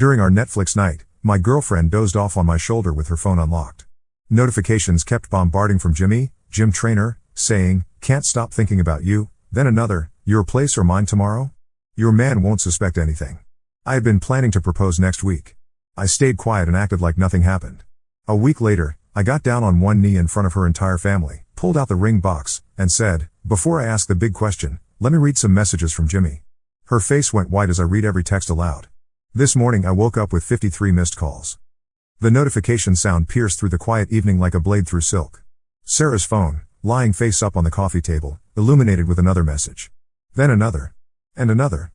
During our Netflix night, my girlfriend dozed off on my shoulder with her phone unlocked. Notifications kept bombarding from Jimmy, gym trainer, saying, "Can't stop thinking about you," then another, "Your place or mine tomorrow? Your man won't suspect anything." I had been planning to propose next week. I stayed quiet and acted like nothing happened. A week later, I got down on one knee in front of her entire family, pulled out the ring box, and said, "Before I ask the big question, let me read some messages from Jimmy." Her face went white as I read every text aloud. This morning I woke up with 53 missed calls. The notification sound pierced through the quiet evening like a blade through silk. Sarah's phone, lying face up on the coffee table, illuminated with another message. Then another. And another.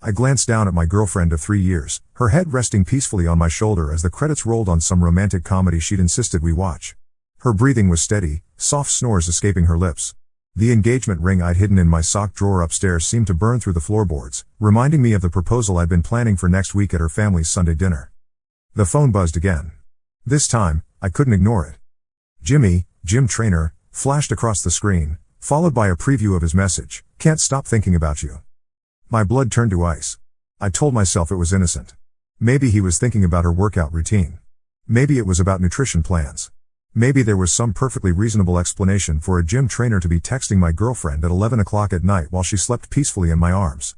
I glanced down at my girlfriend of 3 years, her head resting peacefully on my shoulder as the credits rolled on some romantic comedy she'd insisted we watch. Her breathing was steady, soft snores escaping her lips. The engagement ring I'd hidden in my sock drawer upstairs seemed to burn through the floorboards, reminding me of the proposal I'd been planning for next week at her family's Sunday dinner. The phone buzzed again. This time, I couldn't ignore it. "Jimmy, gym trainer," flashed across the screen, followed by a preview of his message, "Can't stop thinking about you." My blood turned to ice. I told myself it was innocent. Maybe he was thinking about her workout routine. Maybe it was about nutrition plans. Maybe there was some perfectly reasonable explanation for a gym trainer to be texting my girlfriend at 11 o'clock at night while she slept peacefully in my arms.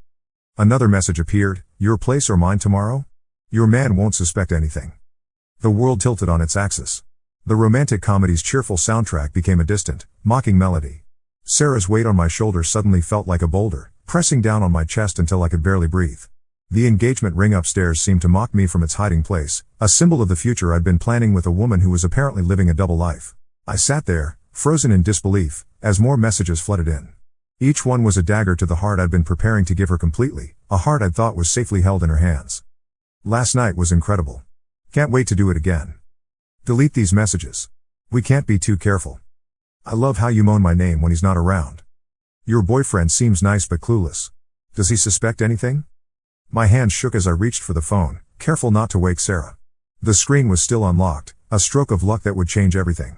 Another message appeared, "Your place or mine tomorrow? Your man won't suspect anything." The world tilted on its axis. The romantic comedy's cheerful soundtrack became a distant, mocking melody. Sarah's weight on my shoulder suddenly felt like a boulder, pressing down on my chest until I could barely breathe. The engagement ring upstairs seemed to mock me from its hiding place, a symbol of the future I'd been planning with a woman who was apparently living a double life. I sat there, frozen in disbelief, as more messages flooded in. Each one was a dagger to the heart I'd been preparing to give her completely, a heart I'd thought was safely held in her hands. Last night was incredible. Can't wait to do it again. Delete these messages. We can't be too careful. I love how you moan my name when he's not around. Your boyfriend seems nice but clueless. Does he suspect anything? My hand shook as I reached for the phone, careful not to wake Sarah. The screen was still unlocked, a stroke of luck that would change everything.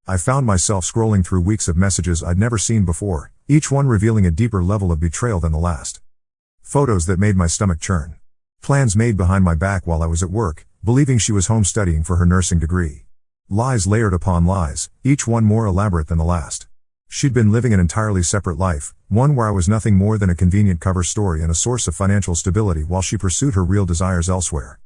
I found myself scrolling through weeks of messages I'd never seen before, each one revealing a deeper level of betrayal than the last. Photos that made my stomach churn. Plans made behind my back while I was at work, believing she was home studying for her nursing degree. Lies layered upon lies, each one more elaborate than the last. She'd been living an entirely separate life, one where I was nothing more than a convenient cover story and a source of financial stability while she pursued her real desires elsewhere.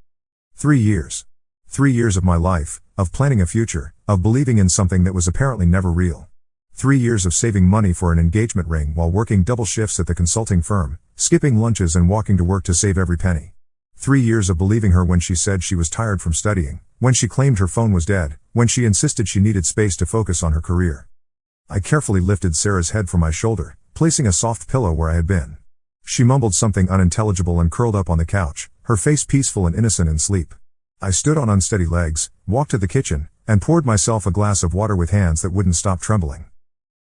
3 years. 3 years of my life, of planning a future, of believing in something that was apparently never real. 3 years of saving money for an engagement ring while working double shifts at the consulting firm, skipping lunches and walking to work to save every penny. 3 years of believing her when she said she was tired from studying, when she claimed her phone was dead, when she insisted she needed space to focus on her career. I carefully lifted Sarah's head from my shoulder, placing a soft pillow where I had been. She mumbled something unintelligible and curled up on the couch, her face peaceful and innocent in sleep. I stood on unsteady legs, walked to the kitchen, and poured myself a glass of water with hands that wouldn't stop trembling.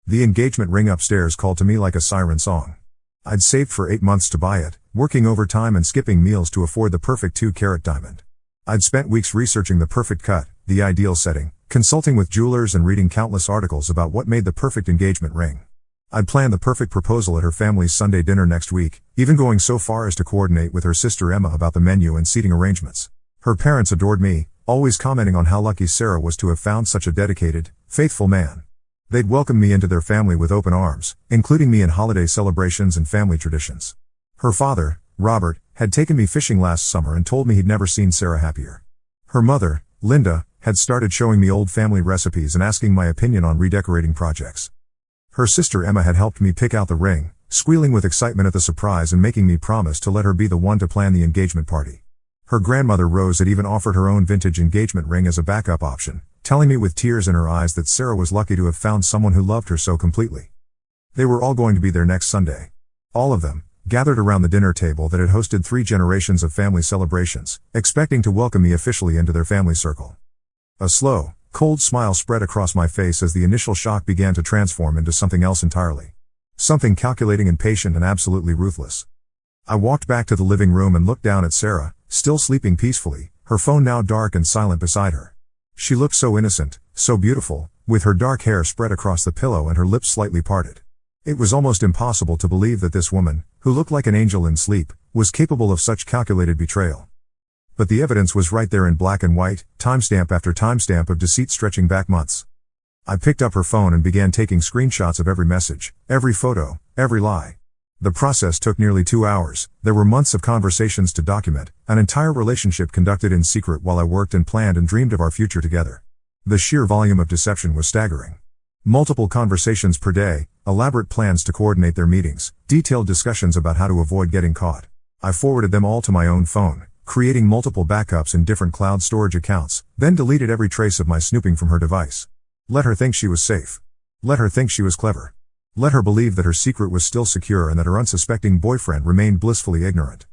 The engagement ring upstairs called to me like a siren song. I'd saved for 8 months to buy it, working overtime and skipping meals to afford the perfect 2-carat diamond. I'd spent weeks researching the perfect cut, the ideal setting, consulting with jewelers and reading countless articles about what made the perfect engagement ring. I'd planned the perfect proposal at her family's Sunday dinner next week, even going so far as to coordinate with her sister Emma about the menu and seating arrangements. Her parents adored me, always commenting on how lucky Sarah was to have found such a dedicated, faithful man. They'd welcomed me into their family with open arms, including me in holiday celebrations and family traditions. Her father, Robert, had taken me fishing last summer and told me he'd never seen Sarah happier. Her mother, Linda, had started showing me old family recipes and asking my opinion on redecorating projects. Her sister Emma had helped me pick out the ring, squealing with excitement at the surprise and making me promise to let her be the one to plan the engagement party. Her grandmother Rose had even offered her own vintage engagement ring as a backup option, telling me with tears in her eyes that Sarah was lucky to have found someone who loved her so completely. They were all going to be there next Sunday. All of them, gathered around the dinner table that had hosted 3 generations of family celebrations, expecting to welcome me officially into their family circle. A slow, cold smile spread across my face as the initial shock began to transform into something else entirely. Something calculating and patient and absolutely ruthless. I walked back to the living room and looked down at Sarah, still sleeping peacefully, her phone now dark and silent beside her. She looked so innocent, so beautiful, with her dark hair spread across the pillow and her lips slightly parted. It was almost impossible to believe that this woman, who looked like an angel in sleep, was capable of such calculated betrayal. But the evidence was right there in black and white, timestamp after timestamp of deceit stretching back months. I picked up her phone and began taking screenshots of every message, every photo, every lie. The process took nearly 2 hours. There were months of conversations to document, an entire relationship conducted in secret while I worked and planned and dreamed of our future together. The sheer volume of deception was staggering. Multiple conversations per day, elaborate plans to coordinate their meetings, detailed discussions about how to avoid getting caught. I forwarded them all to my own phone, creating multiple backups in different cloud storage accounts, then deleted every trace of my snooping from her device. Let her think she was safe. Let her think she was clever. Let her believe that her secret was still secure and that her unsuspecting boyfriend remained blissfully ignorant.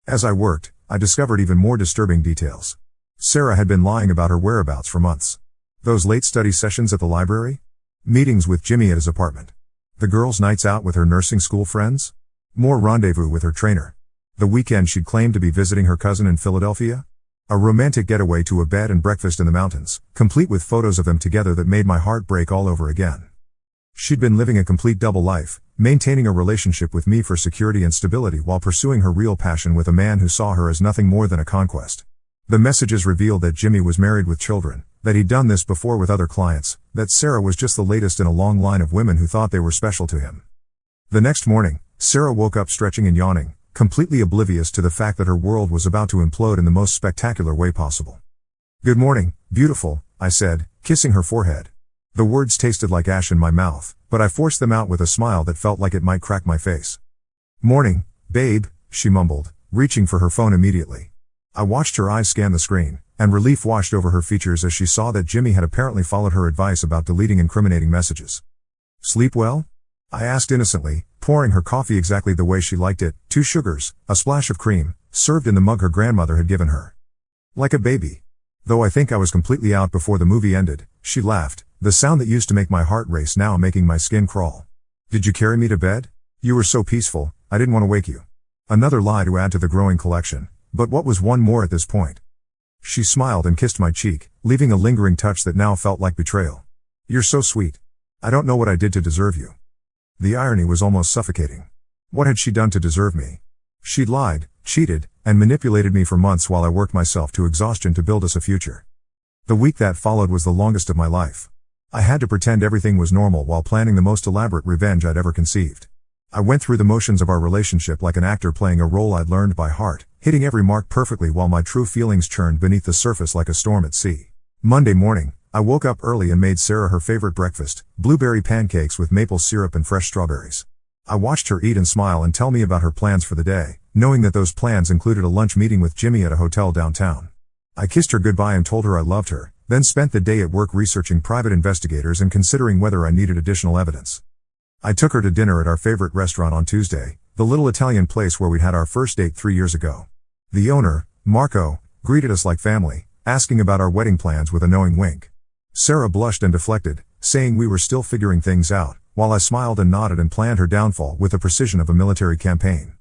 As I worked, I discovered even more disturbing details. Sarah had been lying about her whereabouts for months. Those late study sessions at the library? Meetings with Jimmy at his apartment. The girls' nights out with her nursing school friends? More rendezvous with her trainer. The weekend she'd claimed to be visiting her cousin in Philadelphia? A romantic getaway to a bed and breakfast in the mountains, complete with photos of them together that made my heart break all over again. She'd been living a complete double life, maintaining a relationship with me for security and stability while pursuing her real passion with a man who saw her as nothing more than a conquest. The messages revealed that Jimmy was married with children, that he'd done this before with other clients, that Sarah was just the latest in a long line of women who thought they were special to him. The next morning, Sarah woke up stretching and yawning, completely oblivious to the fact that her world was about to implode in the most spectacular way possible. "Good morning, beautiful," I said, kissing her forehead. The words tasted like ash in my mouth, but I forced them out with a smile that felt like it might crack my face. "Morning, babe," she mumbled, reaching for her phone immediately. I watched her eyes scan the screen, and relief washed over her features as she saw that Jimmy had apparently followed her advice about deleting incriminating messages. "Sleep well?" I asked innocently, pouring her coffee exactly the way she liked it, 2 sugars, a splash of cream, served in the mug her grandmother had given her. "Like a baby." Though I think I was completely out before the movie ended, she laughed, the sound that used to make my heart race now making my skin crawl. "Did you carry me to bed? You were so peaceful, I didn't want to wake you." Another lie to add to the growing collection, but what was one more at this point? She smiled and kissed my cheek, leaving a lingering touch that now felt like betrayal. "You're so sweet. I don't know what I did to deserve you." The irony was almost suffocating. What had she done to deserve me? She'd lied, cheated, and manipulated me for months while I worked myself to exhaustion to build us a future. The week that followed was the longest of my life. I had to pretend everything was normal while planning the most elaborate revenge I'd ever conceived. I went through the motions of our relationship like an actor playing a role I'd learned by heart, hitting every mark perfectly while my true feelings churned beneath the surface like a storm at sea. Monday morning, I woke up early and made Sarah her favorite breakfast, blueberry pancakes with maple syrup and fresh strawberries. I watched her eat and smile and tell me about her plans for the day, knowing that those plans included a lunch meeting with Jimmy at a hotel downtown. I kissed her goodbye and told her I loved her, then spent the day at work researching private investigators and considering whether I needed additional evidence. I took her to dinner at our favorite restaurant on Tuesday, the little Italian place where we'd had our first date 3 years ago. The owner, Marco, greeted us like family, asking about our wedding plans with a knowing wink. Sarah blushed and deflected, saying we were still figuring things out, while I smiled and nodded and planned her downfall with the precision of a military campaign.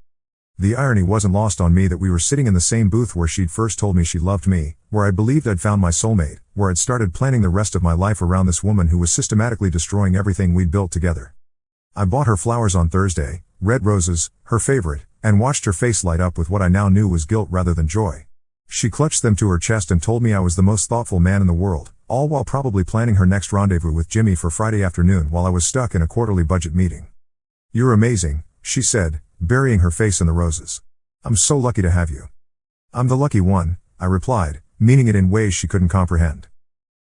The irony wasn't lost on me that we were sitting in the same booth where she'd first told me she loved me, where I believed I'd found my soulmate, where I'd started planning the rest of my life around this woman who was systematically destroying everything we'd built together. I bought her flowers on Thursday, red roses, her favorite, and watched her face light up with what I now knew was guilt rather than joy. She clutched them to her chest and told me I was the most thoughtful man in the world, all while probably planning her next rendezvous with Jimmy for Friday afternoon while I was stuck in a quarterly budget meeting. "You're amazing," she said, burying her face in the roses. "I'm so lucky to have you." "I'm the lucky one," I replied, meaning it in ways she couldn't comprehend.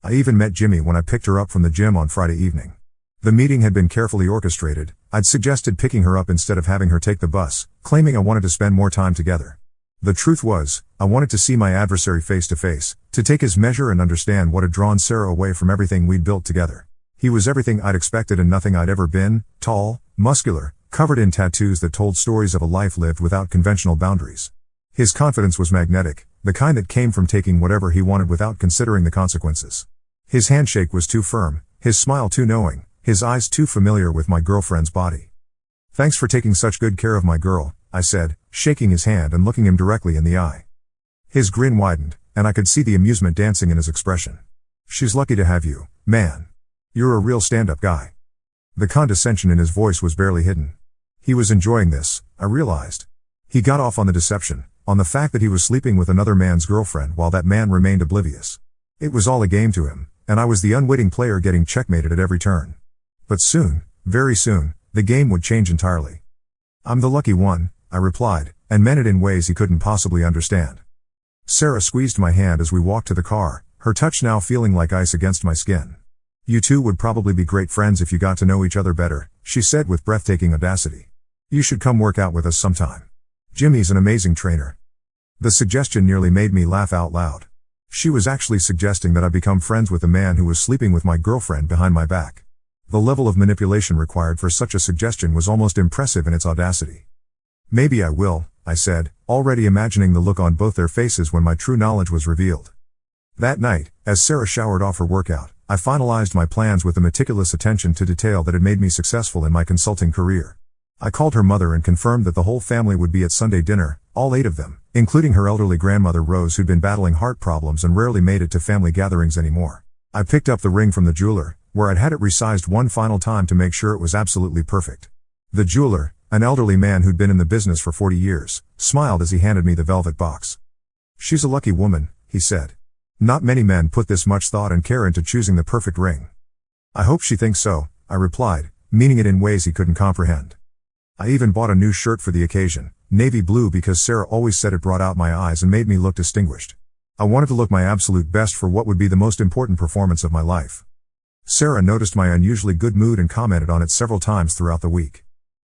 I even met Jimmy when I picked her up from the gym on Friday evening. The meeting had been carefully orchestrated. I'd suggested picking her up instead of having her take the bus, claiming I wanted to spend more time together. The truth was, I wanted to see my adversary face to face, to take his measure and understand what had drawn Sarah away from everything we'd built together. He was everything I'd expected and nothing I'd ever been, tall, muscular, covered in tattoos that told stories of a life lived without conventional boundaries. His confidence was magnetic, the kind that came from taking whatever he wanted without considering the consequences. His handshake was too firm, his smile too knowing, his eyes too familiar with my girlfriend's body. "Thanks for taking such good care of my girl," I said, shaking his hand and looking him directly in the eye. His grin widened, and I could see the amusement dancing in his expression. "She's lucky to have you, man. You're a real stand-up guy." The condescension in his voice was barely hidden. He was enjoying this, I realized. He got off on the deception, on the fact that he was sleeping with another man's girlfriend while that man remained oblivious. It was all a game to him, and I was the unwitting player getting checkmated at every turn. But soon, very soon, the game would change entirely. "I'm the lucky one," I replied, and meant it in ways he couldn't possibly understand. Sarah squeezed my hand as we walked to the car, her touch now feeling like ice against my skin. "You two would probably be great friends if you got to know each other better," she said with breathtaking audacity. "You should come work out with us sometime. Jimmy's an amazing trainer." The suggestion nearly made me laugh out loud. She was actually suggesting that I become friends with the man who was sleeping with my girlfriend behind my back. The level of manipulation required for such a suggestion was almost impressive in its audacity. "Maybe I will," I said, already imagining the look on both their faces when my true knowledge was revealed. That night, as Sarah showered off her workout, I finalized my plans with the meticulous attention to detail that had made me successful in my consulting career. I called her mother and confirmed that the whole family would be at Sunday dinner, all 8 of them, including her elderly grandmother Rose, who'd been battling heart problems and rarely made it to family gatherings anymore. I picked up the ring from the jeweler, where I'd had it resized one final time to make sure it was absolutely perfect. The jeweler, an elderly man who'd been in the business for 40 years, smiled as he handed me the velvet box. "She's a lucky woman," he said. "Not many men put this much thought and care into choosing the perfect ring." "I hope she thinks so," I replied, meaning it in ways he couldn't comprehend. I even bought a new shirt for the occasion, navy blue, because Sarah always said it brought out my eyes and made me look distinguished. I wanted to look my absolute best for what would be the most important performance of my life. Sarah noticed my unusually good mood and commented on it several times throughout the week.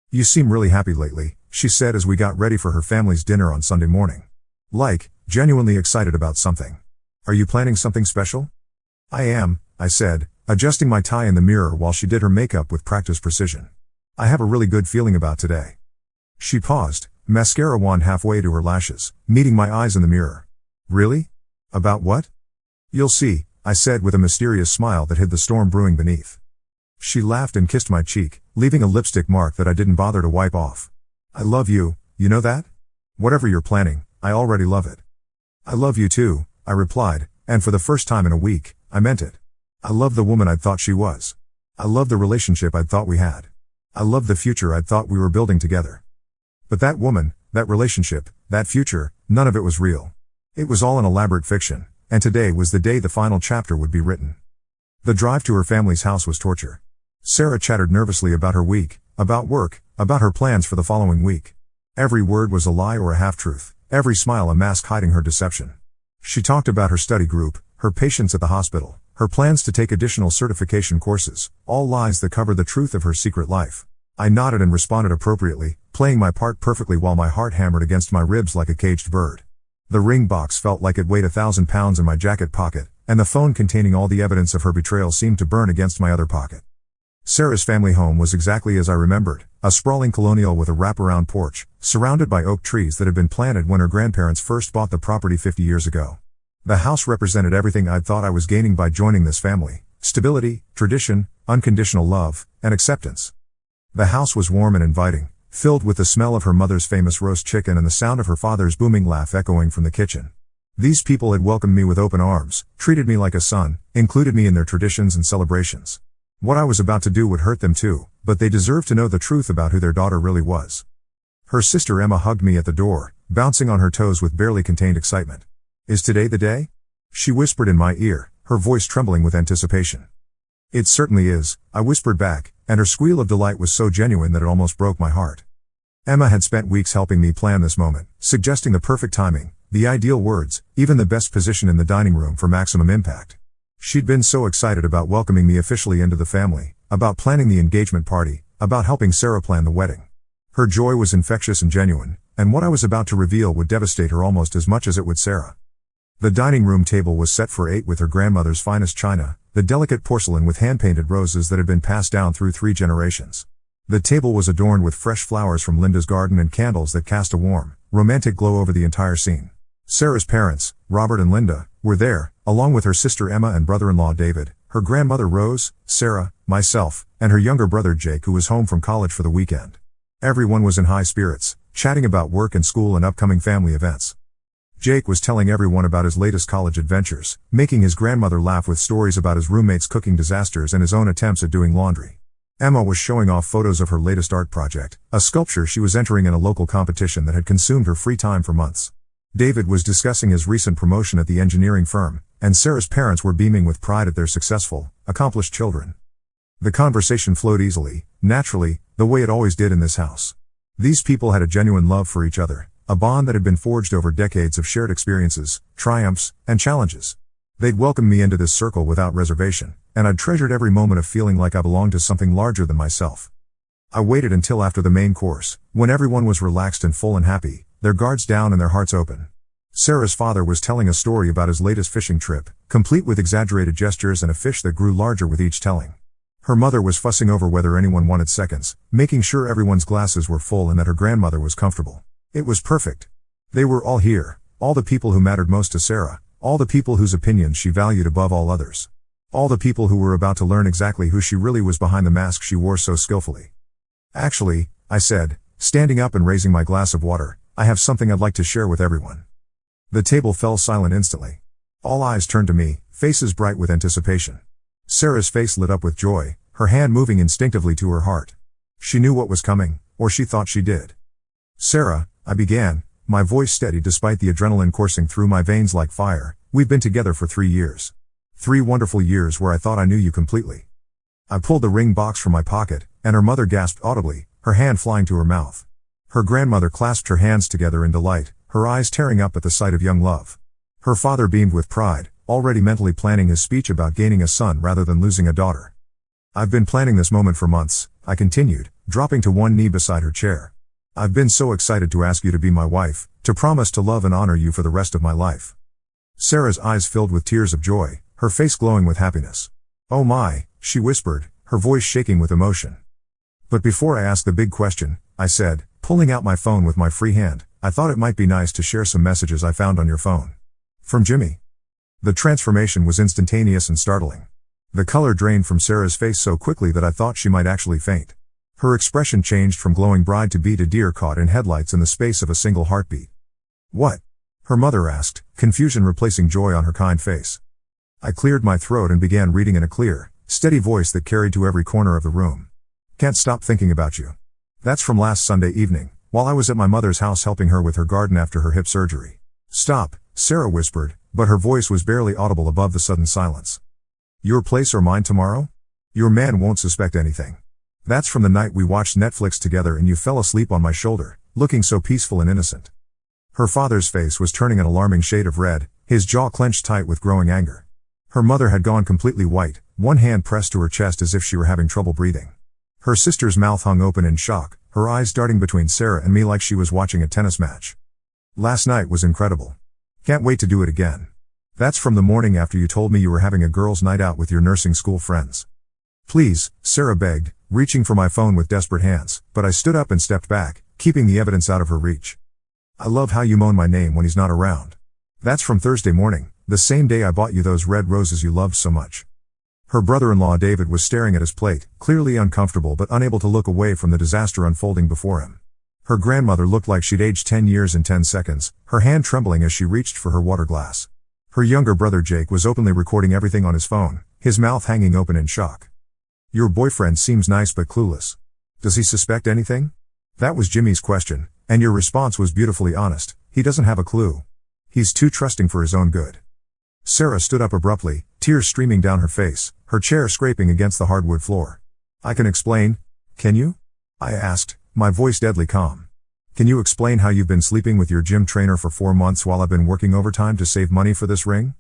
"You seem really happy lately," she said as we got ready for her family's dinner on Sunday morning. "Like, genuinely excited about something. Are you planning something special?" "I am," I said, adjusting my tie in the mirror while she did her makeup with practiced precision. "I have a really good feeling about today." She paused, mascara wand halfway to her lashes, meeting my eyes in the mirror. "Really? About what?" "You'll see," I said with a mysterious smile that hid the storm brewing beneath. She laughed and kissed my cheek, leaving a lipstick mark that I didn't bother to wipe off. "I love you, you know that? Whatever you're planning, I already love it." "I love you too," I replied, and for the first time in a week, I meant it. I loved the woman I'd thought she was. I loved the relationship I'd thought we had. I loved the future I'd thought we were building together. But that woman, that relationship, that future, none of it was real. It was all an elaborate fiction, and today was the day the final chapter would be written. The drive to her family's house was torture. Sarah chattered nervously about her week, about work, about her plans for the following week. Every word was a lie or a half-truth, every smile a mask hiding her deception. She talked about her study group, her patients at the hospital, her plans to take additional certification courses, all lies that covered the truth of her secret life. I nodded and responded appropriately, playing my part perfectly while my heart hammered against my ribs like a caged bird. The ring box felt like it weighed 1,000 pounds in my jacket pocket, and the phone containing all the evidence of her betrayal seemed to burn against my other pocket. Sarah's family home was exactly as I remembered, a sprawling colonial with a wraparound porch, surrounded by oak trees that had been planted when her grandparents first bought the property 50 years ago. The house represented everything I'd thought I was gaining by joining this family: stability, tradition, unconditional love, and acceptance. The house was warm and inviting, filled with the smell of her mother's famous roast chicken and the sound of her father's booming laugh echoing from the kitchen. These people had welcomed me with open arms, treated me like a son, included me in their traditions and celebrations. What I was about to do would hurt them too, but they deserved to know the truth about who their daughter really was. Her sister Emma hugged me at the door, bouncing on her toes with barely contained excitement. "Is today the day?" she whispered in my ear, her voice trembling with anticipation. "It certainly is," I whispered back, and her squeal of delight was so genuine that it almost broke my heart. Emma had spent weeks helping me plan this moment, suggesting the perfect timing, the ideal words, even the best position in the dining room for maximum impact. She'd been so excited about welcoming me officially into the family, about planning the engagement party, about helping Sarah plan the wedding. Her joy was infectious and genuine, and what I was about to reveal would devastate her almost as much as it would Sarah. The dining room table was set for 8 with her grandmother's finest china, the delicate porcelain with hand-painted roses that had been passed down through 3 generations. The table was adorned with fresh flowers from Linda's garden and candles that cast a warm, romantic glow over the entire scene. Sarah's parents, Robert and Linda, were there, along with her sister Emma and brother-in-law David, her grandmother Rose, Sarah, myself, and her younger brother Jake, who was home from college for the weekend. Everyone was in high spirits, chatting about work and school and upcoming family events. Jake was telling everyone about his latest college adventures, making his grandmother laugh with stories about his roommates' cooking disasters and his own attempts at doing laundry. Emma was showing off photos of her latest art project, a sculpture she was entering in a local competition that had consumed her free time for months. David was discussing his recent promotion at the engineering firm, and Sarah's parents were beaming with pride at their successful, accomplished children. The conversation flowed easily, naturally, the way it always did in this house. These people had a genuine love for each other, a bond that had been forged over decades of shared experiences, triumphs, and challenges. They'd welcomed me into this circle without reservation, and I'd treasured every moment of feeling like I belonged to something larger than myself. I waited until after the main course, when everyone was relaxed and full and happy, their guards down and their hearts open. Sarah's father was telling a story about his latest fishing trip, complete with exaggerated gestures and a fish that grew larger with each telling. Her mother was fussing over whether anyone wanted seconds, making sure everyone's glasses were full and that her grandmother was comfortable. It was perfect. They were all here, all the people who mattered most to Sarah, all the people whose opinions she valued above all others. All the people who were about to learn exactly who she really was behind the mask she wore so skillfully. Actually, I said, standing up and raising my glass of water, I have something I'd like to share with everyone. The table fell silent instantly. All eyes turned to me, faces bright with anticipation. Sarah's face lit up with joy, her hand moving instinctively to her heart. She knew what was coming, or she thought she did. Sarah, I began, my voice steady despite the adrenaline coursing through my veins like fire, we've been together for 3 years. 3 wonderful years where I thought I knew you completely. I pulled the ring box from my pocket, and her mother gasped audibly, her hand flying to her mouth. Her grandmother clasped her hands together in delight, her eyes tearing up at the sight of young love. Her father beamed with pride, already mentally planning his speech about gaining a son rather than losing a daughter. I've been planning this moment for months, I continued, dropping to one knee beside her chair. I've been so excited to ask you to be my wife, to promise to love and honor you for the rest of my life. Sarah's eyes filled with tears of joy, her face glowing with happiness. Oh my, she whispered, her voice shaking with emotion. But before I ask the big question, I said, pulling out my phone with my free hand, I thought it might be nice to share some messages I found on your phone. From Jimmy. The transformation was instantaneous and startling. The color drained from Sarah's face so quickly that I thought she might actually faint. Her expression changed from glowing bride-to-be to deer caught in headlights in the space of a single heartbeat. What? Her mother asked, confusion replacing joy on her kind face. I cleared my throat and began reading in a clear, steady voice that carried to every corner of the room. Can't stop thinking about you. That's from last Sunday evening, while I was at my mother's house helping her with her garden after her hip surgery. Stop, Sarah whispered, but her voice was barely audible above the sudden silence. Your place or mine tomorrow? Your man won't suspect anything. That's from the night we watched Netflix together and you fell asleep on my shoulder, looking so peaceful and innocent. Her father's face was turning an alarming shade of red, his jaw clenched tight with growing anger. Her mother had gone completely white, one hand pressed to her chest as if she were having trouble breathing. Her sister's mouth hung open in shock, her eyes darting between Sarah and me like she was watching a tennis match. Last night was incredible. Can't wait to do it again. That's from the morning after you told me you were having a girls' night out with your nursing school friends. Please, Sarah begged, reaching for my phone with desperate hands, but I stood up and stepped back, keeping the evidence out of her reach. I love how you moan my name when he's not around. That's from Thursday morning, the same day I bought you those red roses you loved so much. Her brother-in-law David was staring at his plate, clearly uncomfortable but unable to look away from the disaster unfolding before him. Her grandmother looked like she'd aged 10 years in 10 seconds, her hand trembling as she reached for her water glass. Her younger brother Jake was openly recording everything on his phone, his mouth hanging open in shock. Your boyfriend seems nice but clueless. Does he suspect anything? That was Jimmy's question, and your response was beautifully honest. He doesn't have a clue. He's too trusting for his own good. Sarah stood up abruptly, tears streaming down her face, her chair scraping against the hardwood floor. I can explain. Can you? I asked, my voice deadly calm. Can you explain how you've been sleeping with your gym trainer for 4 months while I've been working overtime to save money for this ring?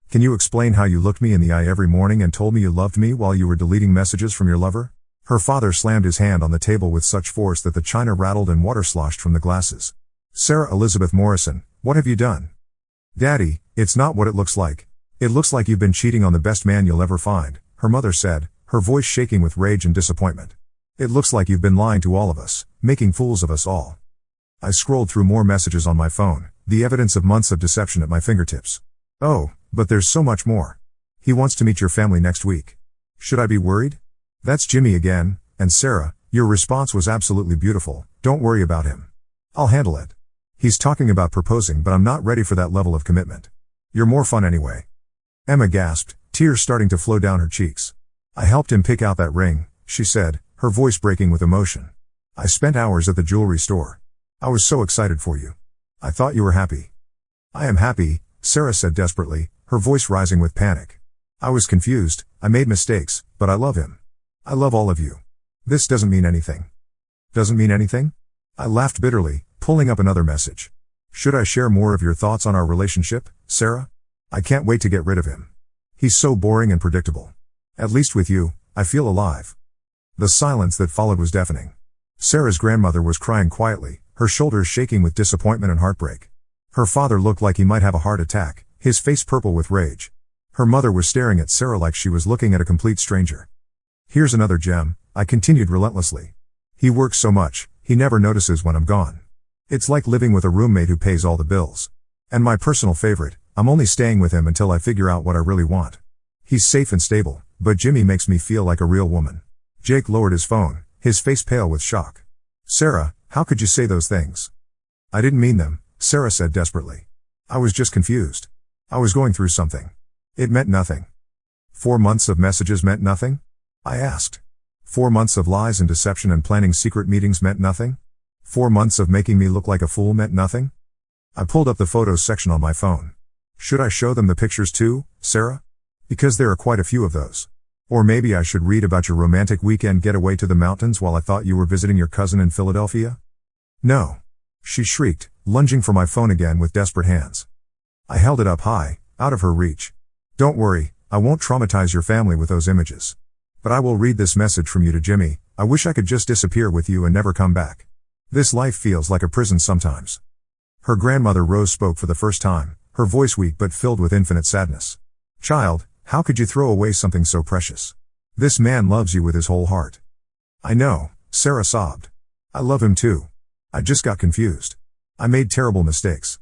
Can you explain how you looked me in the eye every morning and told me you loved me while you were deleting messages from your lover? Her father slammed his hand on the table with such force that the china rattled and water sloshed from the glasses. Sarah Elizabeth Morrison, what have you done? Daddy, it's not what it looks like. It looks like you've been cheating on the best man you'll ever find, her mother said, her voice shaking with rage and disappointment. It looks like you've been lying to all of us, making fools of us all. I scrolled through more messages on my phone, the evidence of months of deception at my fingertips. Oh, but there's so much more. He wants to meet your family next week. Should I be worried? That's Jimmy again, and Sarah, your response was absolutely beautiful. Don't worry about him. I'll handle it. He's talking about proposing, but I'm not ready for that level of commitment. You're more fun anyway. Emma gasped, tears starting to flow down her cheeks. I helped him pick out that ring, she said, her voice breaking with emotion. I spent hours at the jewelry store. I was so excited for you. I thought you were happy. I am happy, Sarah said desperately, her voice rising with panic. I was confused, I made mistakes, but I love him. I love all of you. This doesn't mean anything. Doesn't mean anything? I laughed bitterly, pulling up another message. Should I share more of your thoughts on our relationship, Sarah? I can't wait to get rid of him. He's so boring and predictable. At least with you, I feel alive. The silence that followed was deafening. Sarah's grandmother was crying quietly, her shoulders shaking with disappointment and heartbreak. Her father looked like he might have a heart attack, his face purple with rage. Her mother was staring at Sarah like she was looking at a complete stranger. Here's another gem, I continued relentlessly. He works so much, he never notices when I'm gone. It's like living with a roommate who pays all the bills. And my personal favorite, I'm only staying with him until I figure out what I really want. He's safe and stable, but Jimmy makes me feel like a real woman. Jake lowered his phone, his face pale with shock. Sarah, how could you say those things? I didn't mean them, Sarah said desperately. I was just confused. I was going through something. It meant nothing. 4 months of messages meant nothing? I asked. 4 months of lies and deception and planning secret meetings meant nothing? 4 months of making me look like a fool meant nothing? I pulled up the photos section on my phone. Should I show them the pictures too, Sarah? Because there are quite a few of those. Or maybe I should read about your romantic weekend getaway to the mountains while I thought you were visiting your cousin in Philadelphia? No. She shrieked, lunging for my phone again with desperate hands. I held it up high, out of her reach. Don't worry, I won't traumatize your family with those images. But I will read this message from you to Jimmy. I wish I could just disappear with you and never come back. This life feels like a prison sometimes. Her grandmother Rose spoke for the first time, her voice weak but filled with infinite sadness. Child, how could you throw away something so precious? This man loves you with his whole heart. I know, Sarah sobbed. I love him too. I just got confused. I made terrible mistakes.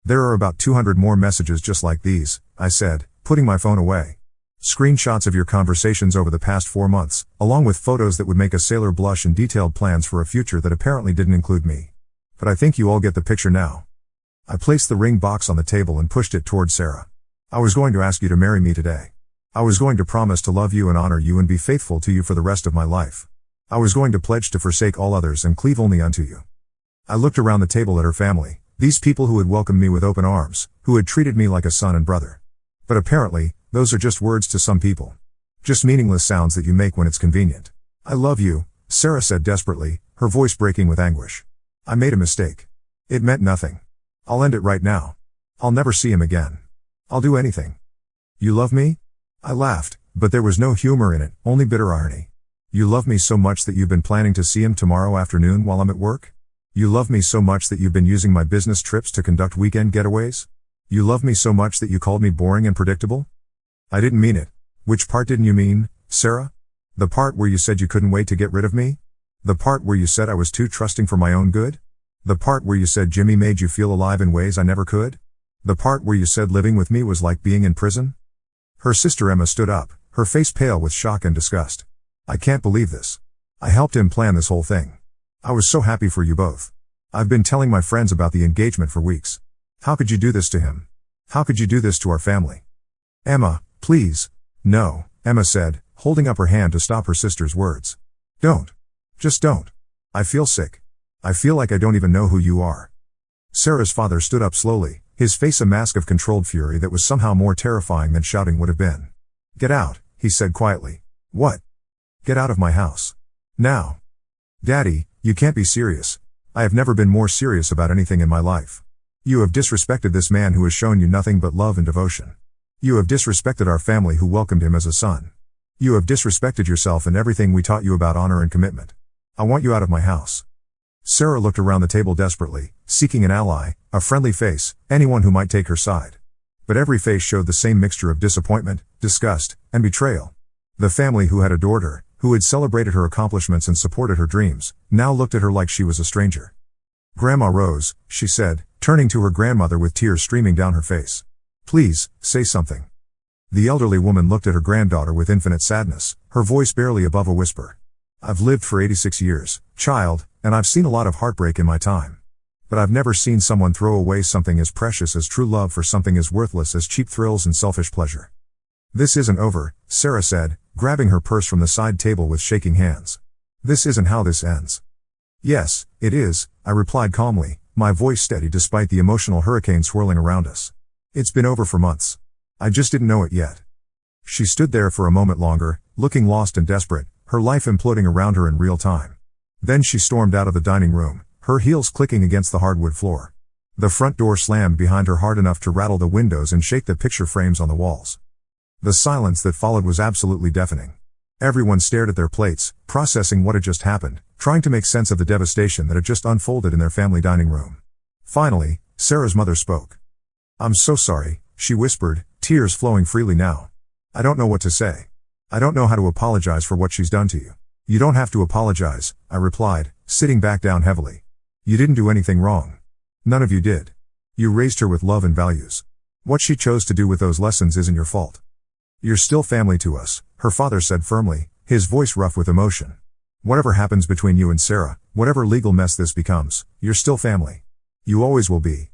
There are about 200 more messages just like these, I said, putting my phone away. Screenshots of your conversations over the past 4 months, along with photos that would make a sailor blush and detailed plans for a future that apparently didn't include me. But I think you all get the picture now. I placed the ring box on the table and pushed it toward Sarah. I was going to ask you to marry me today. I was going to promise to love you and honor you and be faithful to you for the rest of my life. I was going to pledge to forsake all others and cleave only unto you. I looked around the table at her family, these people who had welcomed me with open arms, who had treated me like a son and brother. But apparently, those are just words to some people. Just meaningless sounds that you make when it's convenient. I love you, Sarah said desperately, her voice breaking with anguish. I made a mistake. It meant nothing. I'll end it right now. I'll never see him again. I'll do anything. You love me? I laughed, but there was no humor in it, only bitter irony. You love me so much that you've been planning to see him tomorrow afternoon while I'm at work? You love me so much that you've been using my business trips to conduct weekend getaways? You love me so much that you called me boring and predictable? I didn't mean it. Which part didn't you mean, Sarah? The part where you said you couldn't wait to get rid of me? The part where you said I was too trusting for my own good? The part where you said Jimmy made you feel alive in ways I never could? The part where you said living with me was like being in prison? Her sister Emma stood up, her face pale with shock and disgust. I can't believe this. I helped him plan this whole thing. I was so happy for you both. I've been telling my friends about the engagement for weeks. How could you do this to him? How could you do this to our family? Emma, please. No, Emma said, holding up her hand to stop her sister's words. Don't. Just don't. I feel sick. I feel like I don't even know who you are. Sarah's father stood up slowly, his face a mask of controlled fury that was somehow more terrifying than shouting would have been. Get out, he said quietly. What? Get out of my house. Now. Daddy, you can't be serious. I have never been more serious about anything in my life. You have disrespected this man who has shown you nothing but love and devotion. You have disrespected our family who welcomed him as a son. You have disrespected yourself and everything we taught you about honor and commitment. I want you out of my house. Sarah looked around the table desperately, seeking an ally, a friendly face, anyone who might take her side. But every face showed the same mixture of disappointment, disgust, and betrayal. The family who had adored her, who had celebrated her accomplishments and supported her dreams, now looked at her like she was a stranger. Grandma Rose, she said, turning to her grandmother with tears streaming down her face. Please, say something. The elderly woman looked at her granddaughter with infinite sadness, her voice barely above a whisper. I've lived for 86 years, child, and I've seen a lot of heartbreak in my time. But I've never seen someone throw away something as precious as true love for something as worthless as cheap thrills and selfish pleasure. This isn't over, Sarah said, grabbing her purse from the side table with shaking hands. This isn't how this ends. Yes, it is, I replied calmly, my voice steady despite the emotional hurricane swirling around us. It's been over for months. I just didn't know it yet. She stood there for a moment longer, looking lost and desperate, her life imploding around her in real time. Then she stormed out of the dining room, her heels clicking against the hardwood floor. The front door slammed behind her hard enough to rattle the windows and shake the picture frames on the walls. The silence that followed was absolutely deafening. Everyone stared at their plates, processing what had just happened, trying to make sense of the devastation that had just unfolded in their family dining room. Finally, Sarah's mother spoke. "I'm so sorry," she whispered, tears flowing freely now. "I don't know what to say. I don't know how to apologize for what she's done to you." "You don't have to apologize," I replied, sitting back down heavily. "You didn't do anything wrong. None of you did. You raised her with love and values. What she chose to do with those lessons isn't your fault. You're still family to us," her father said firmly, his voice rough with emotion. "Whatever happens between you and Sarah, whatever legal mess this becomes, you're still family. You always will be."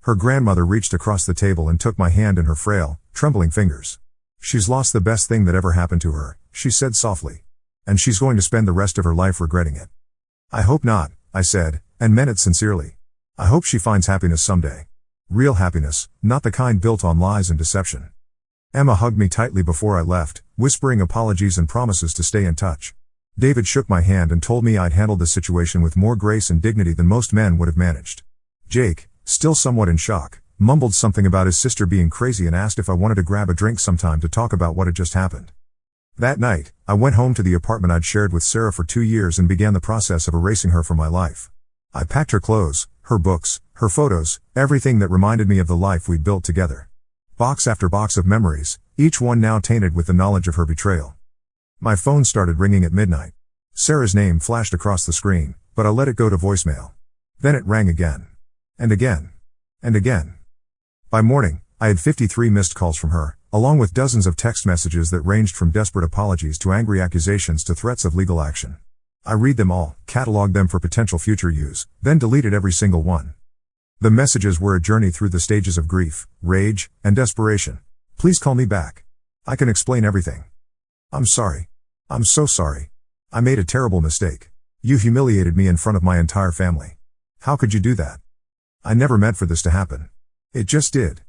Her grandmother reached across the table and took my hand in her frail, trembling fingers. "She's lost the best thing that ever happened to her," she said softly. "And she's going to spend the rest of her life regretting it." "I hope not," I said, and meant it sincerely. "I hope she finds happiness someday. Real happiness, not the kind built on lies and deception." Emma hugged me tightly before I left, whispering apologies and promises to stay in touch. David shook my hand and told me I'd handled the situation with more grace and dignity than most men would have managed. Jake, still somewhat in shock, mumbled something about his sister being crazy and asked if I wanted to grab a drink sometime to talk about what had just happened. That night, I went home to the apartment I'd shared with Sarah for 2 years and began the process of erasing her from my life. I packed her clothes, her books, her photos, everything that reminded me of the life we'd built together. Box after box of memories, each one now tainted with the knowledge of her betrayal. My phone started ringing at midnight. Sarah's name flashed across the screen, but I let it go to voicemail. Then it rang again. And again. And again. By morning, I had 53 missed calls from her, along with dozens of text messages that ranged from desperate apologies to angry accusations to threats of legal action. I read them all, cataloged them for potential future use, then deleted every single one. The messages were a journey through the stages of grief, rage, and desperation. "Please call me back. I can explain everything. I'm sorry. I'm so sorry. I made a terrible mistake. You humiliated me in front of my entire family. How could you do that? I never meant for this to happen. It just did.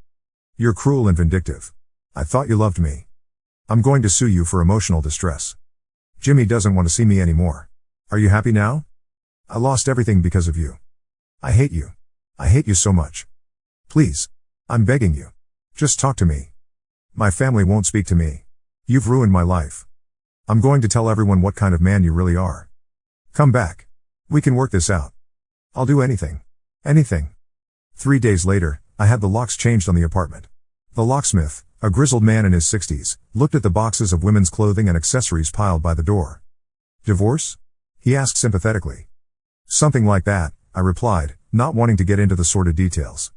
You're cruel and vindictive. I thought you loved me. I'm going to sue you for emotional distress. Jimmy doesn't want to see me anymore. Are you happy now? I lost everything because of you. I hate you. I hate you so much. Please. I'm begging you. Just talk to me. My family won't speak to me. You've ruined my life. I'm going to tell everyone what kind of man you really are. Come back. We can work this out. I'll do anything. Anything." 3 days later, I had the locks changed on the apartment. The locksmith, a grizzled man in his 60s, looked at the boxes of women's clothing and accessories piled by the door. "Divorce?" he asked sympathetically. "Something like that," I replied, not wanting to get into the sordid details.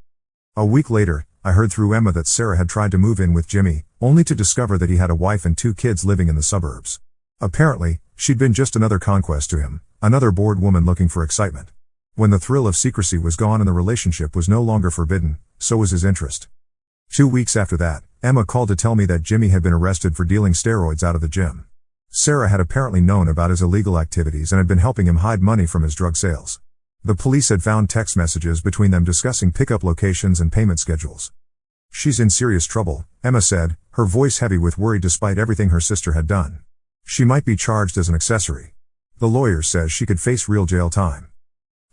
A week later, I heard through Emma that Sarah had tried to move in with Jimmy, only to discover that he had a wife and 2 kids living in the suburbs. Apparently, she'd been just another conquest to him, another bored woman looking for excitement. When the thrill of secrecy was gone and the relationship was no longer forbidden, so was his interest. 2 weeks after that, Emma called to tell me that Jimmy had been arrested for dealing steroids out of the gym. Sarah had apparently known about his illegal activities and had been helping him hide money from his drug sales. The police had found text messages between them discussing pickup locations and payment schedules. "She's in serious trouble," Emma said, her voice heavy with worry despite everything her sister had done. "She might be charged as an accessory. The lawyer says she could face real jail time."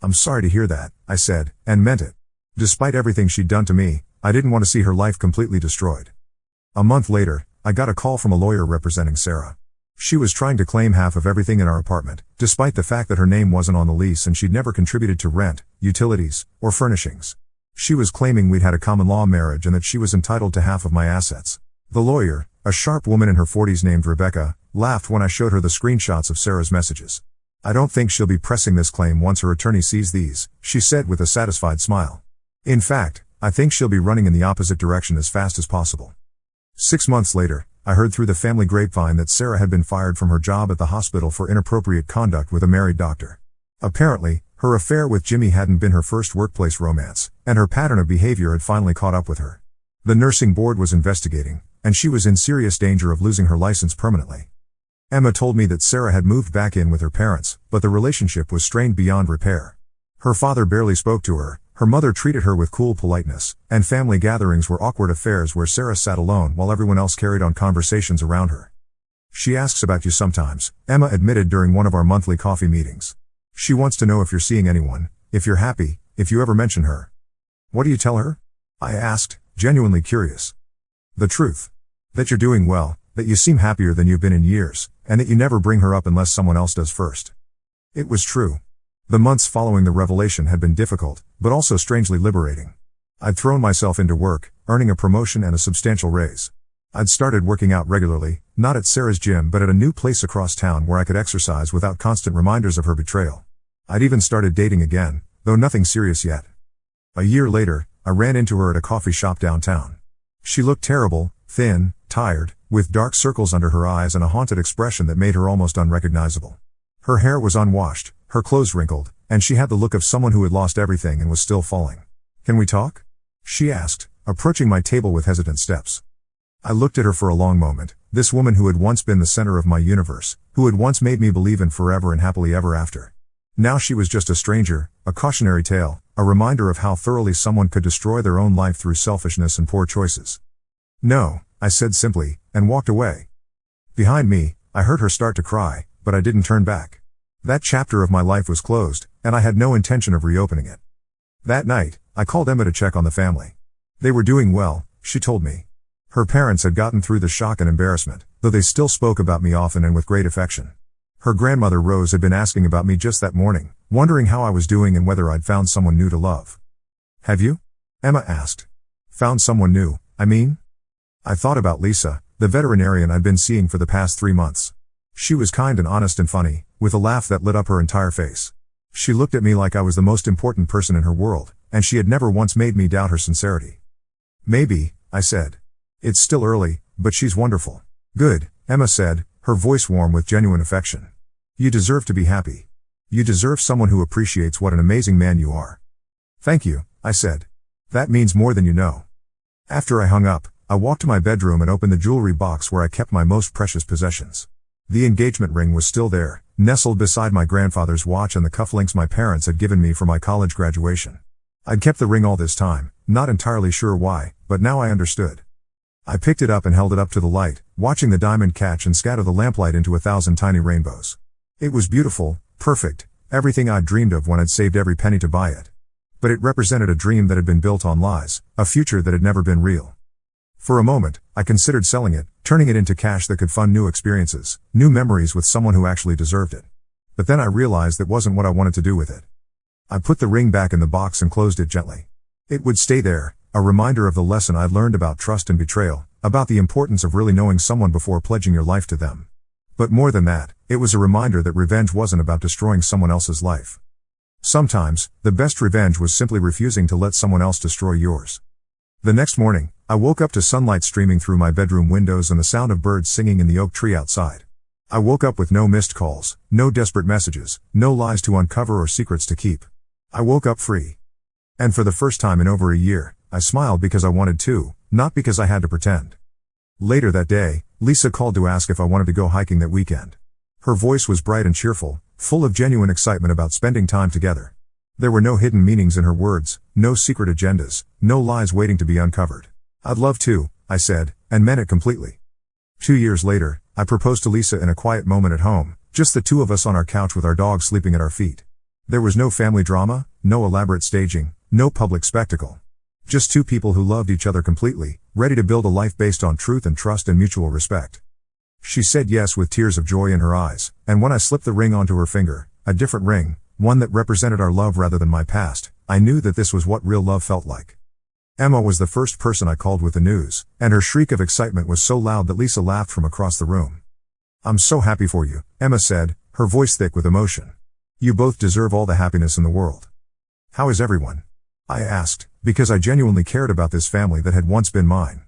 "I'm sorry to hear that," I said, and meant it. Despite everything she'd done to me, I didn't want to see her life completely destroyed. A month later, I got a call from a lawyer representing Sarah. She was trying to claim half of everything in our apartment, despite the fact that her name wasn't on the lease and she'd never contributed to rent, utilities, or furnishings. She was claiming we'd had a common law marriage and that she was entitled to half of my assets. The lawyer, a sharp woman in her 40s named Rebecca, laughed when I showed her the screenshots of Sarah's messages. "I don't think she'll be pressing this claim once her attorney sees these," she said with a satisfied smile. "In fact, I think she'll be running in the opposite direction as fast as possible." 6 months later, I heard through the family grapevine that Sarah had been fired from her job at the hospital for inappropriate conduct with a married doctor. Apparently, her affair with Jimmy hadn't been her first workplace romance, and her pattern of behavior had finally caught up with her. The nursing board was investigating, and she was in serious danger of losing her license permanently. Emma told me that Sarah had moved back in with her parents, but the relationship was strained beyond repair. Her father barely spoke to her, her mother treated her with cool politeness, and family gatherings were awkward affairs where Sarah sat alone while everyone else carried on conversations around her. She asks about you sometimes, Emma admitted during one of our monthly coffee meetings. She wants to know if you're seeing anyone, if you're happy, if you ever mention her. What do you tell her? I asked, genuinely curious. The truth. That you're doing well, that you seem happier than you've been in years, and that you never bring her up unless someone else does first. It was true. The months following the revelation had been difficult, but also strangely liberating. I'd thrown myself into work, earning a promotion and a substantial raise. I'd started working out regularly, not at Sarah's gym but at a new place across town where I could exercise without constant reminders of her betrayal. I'd even started dating again, though nothing serious yet. A year later, I ran into her at a coffee shop downtown. She looked terrible, thin, tired, with dark circles under her eyes and a haunted expression that made her almost unrecognizable. Her hair was unwashed, her clothes wrinkled, and she had the look of someone who had lost everything and was still falling. "Can we talk?" she asked, approaching my table with hesitant steps. I looked at her for a long moment, this woman who had once been the center of my universe, who had once made me believe in forever and happily ever after. Now she was just a stranger, a cautionary tale, a reminder of how thoroughly someone could destroy their own life through selfishness and poor choices. "No," I said simply, and walked away. Behind me, I heard her start to cry, but I didn't turn back. That chapter of my life was closed, and I had no intention of reopening it. That night, I called Emma to check on the family. They were doing well, she told me. Her parents had gotten through the shock and embarrassment, though they still spoke about me often and with great affection. Her grandmother Rose had been asking about me just that morning, wondering how I was doing and whether I'd found someone new to love. "Have you?" Emma asked. "Found someone new, I mean?" I thought about Lisa, the veterinarian I'd been seeing for the past 3 months. She was kind and honest and funny, with a laugh that lit up her entire face. She looked at me like I was the most important person in her world, and she had never once made me doubt her sincerity. "Maybe," I said. "It's still early, but she's wonderful." "Good," Emma said, her voice warm with genuine affection. "You deserve to be happy. You deserve someone who appreciates what an amazing man you are." "Thank you," I said. "That means more than you know." After I hung up, I walked to my bedroom and opened the jewelry box where I kept my most precious possessions. The engagement ring was still there, nestled beside my grandfather's watch and the cufflinks my parents had given me for my college graduation. I'd kept the ring all this time, not entirely sure why, but now I understood. I picked it up and held it up to the light, watching the diamond catch and scatter the lamplight into 1,000 tiny rainbows. It was beautiful, perfect, everything I'd dreamed of when I'd saved every penny to buy it. But it represented a dream that had been built on lies, a future that had never been real. For a moment, I considered selling it, turning it into cash that could fund new experiences, new memories with someone who actually deserved it. But then I realized that wasn't what I wanted to do with it. I put the ring back in the box and closed it gently. It would stay there, a reminder of the lesson I'd learned about trust and betrayal, about the importance of really knowing someone before pledging your life to them. But more than that, it was a reminder that revenge wasn't about destroying someone else's life. Sometimes, the best revenge was simply refusing to let someone else destroy yours. The next morning, I woke up to sunlight streaming through my bedroom windows and the sound of birds singing in the oak tree outside. I woke up with no missed calls, no desperate messages, no lies to uncover or secrets to keep. I woke up free. And for the first time in over a year, I smiled because I wanted to, not because I had to pretend. Later that day, Lisa called to ask if I wanted to go hiking that weekend. Her voice was bright and cheerful, full of genuine excitement about spending time together. There were no hidden meanings in her words, no secret agendas, no lies waiting to be uncovered. "I'd love to," I said, and meant it completely. 2 years later, I proposed to Lisa in a quiet moment at home, just the two of us on our couch with our dog sleeping at our feet. There was no family drama, no elaborate staging, no public spectacle. Just two people who loved each other completely, ready to build a life based on truth and trust and mutual respect. She said yes with tears of joy in her eyes, and when I slipped the ring onto her finger, a different ring, one that represented our love rather than my past, I knew that this was what real love felt like. Emma was the first person I called with the news, and her shriek of excitement was so loud that Lisa laughed from across the room. "I'm so happy for you," Emma said, her voice thick with emotion. "You both deserve all the happiness in the world." "How is everyone?" I asked, because I genuinely cared about this family that had once been mine.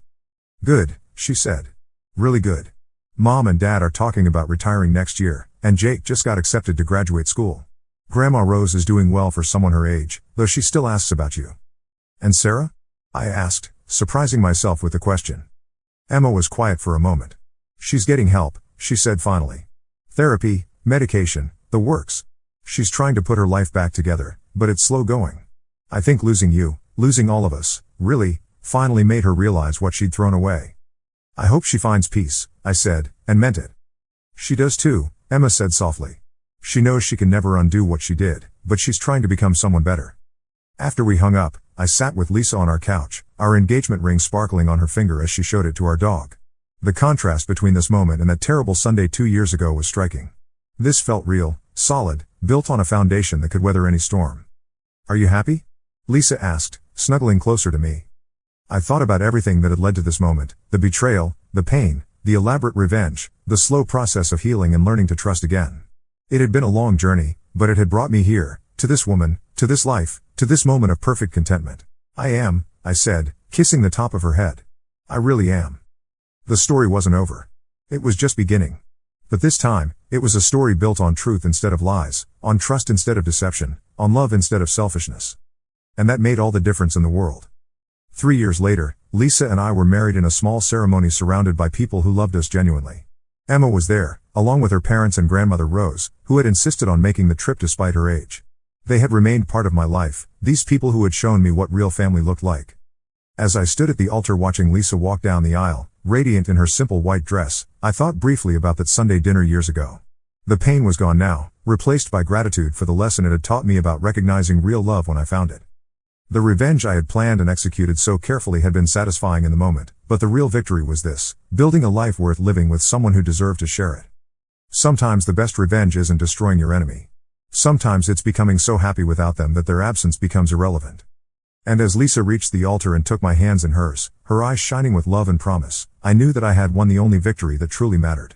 "Good," she said. "Really good. Mom and Dad are talking about retiring next year, and Jake just got accepted to graduate school. Grandma Rose is doing well for someone her age, though she still asks about you." "And Sarah?" I asked, surprising myself with the question. Emma was quiet for a moment. "She's getting help," she said finally. "Therapy, medication, the works. She's trying to put her life back together, but it's slow going. I think losing you, losing all of us, really, finally made her realize what she'd thrown away. I hope she finds peace, I said, and meant it. She does too, Emma said softly. She knows she can never undo what she did, but she's trying to become someone better. After we hung up, I sat with Lisa on our couch, our engagement ring sparkling on her finger as she showed it to our dog. The contrast between this moment and that terrible Sunday 2 years ago was striking. This felt real, solid, built on a foundation that could weather any storm. Are you happy? Lisa asked, snuggling closer to me. I thought about everything that had led to this moment, the betrayal, the pain, the elaborate revenge, the slow process of healing and learning to trust again. It had been a long journey, but it had brought me here, to this woman, to this life, to this moment of perfect contentment. I am, I said, kissing the top of her head. I really am. The story wasn't over. It was just beginning. But this time, it was a story built on truth instead of lies, on trust instead of deception, on love instead of selfishness. And that made all the difference in the world. 3 years later, Lisa and I were married in a small ceremony surrounded by people who loved us genuinely. Emma was there, along with her parents and grandmother Rose, who had insisted on making the trip despite her age. They had remained part of my life, these people who had shown me what real family looked like. As I stood at the altar watching Lisa walk down the aisle, radiant in her simple white dress, I thought briefly about that Sunday dinner years ago. The pain was gone now, replaced by gratitude for the lesson it had taught me about recognizing real love when I found it. The revenge I had planned and executed so carefully had been satisfying in the moment, but the real victory was this, building a life worth living with someone who deserved to share it. Sometimes the best revenge isn't destroying your enemy. Sometimes it's becoming so happy without them that their absence becomes irrelevant. And as Lisa reached the altar and took my hands in hers, her eyes shining with love and promise, I knew that I had won the only victory that truly mattered.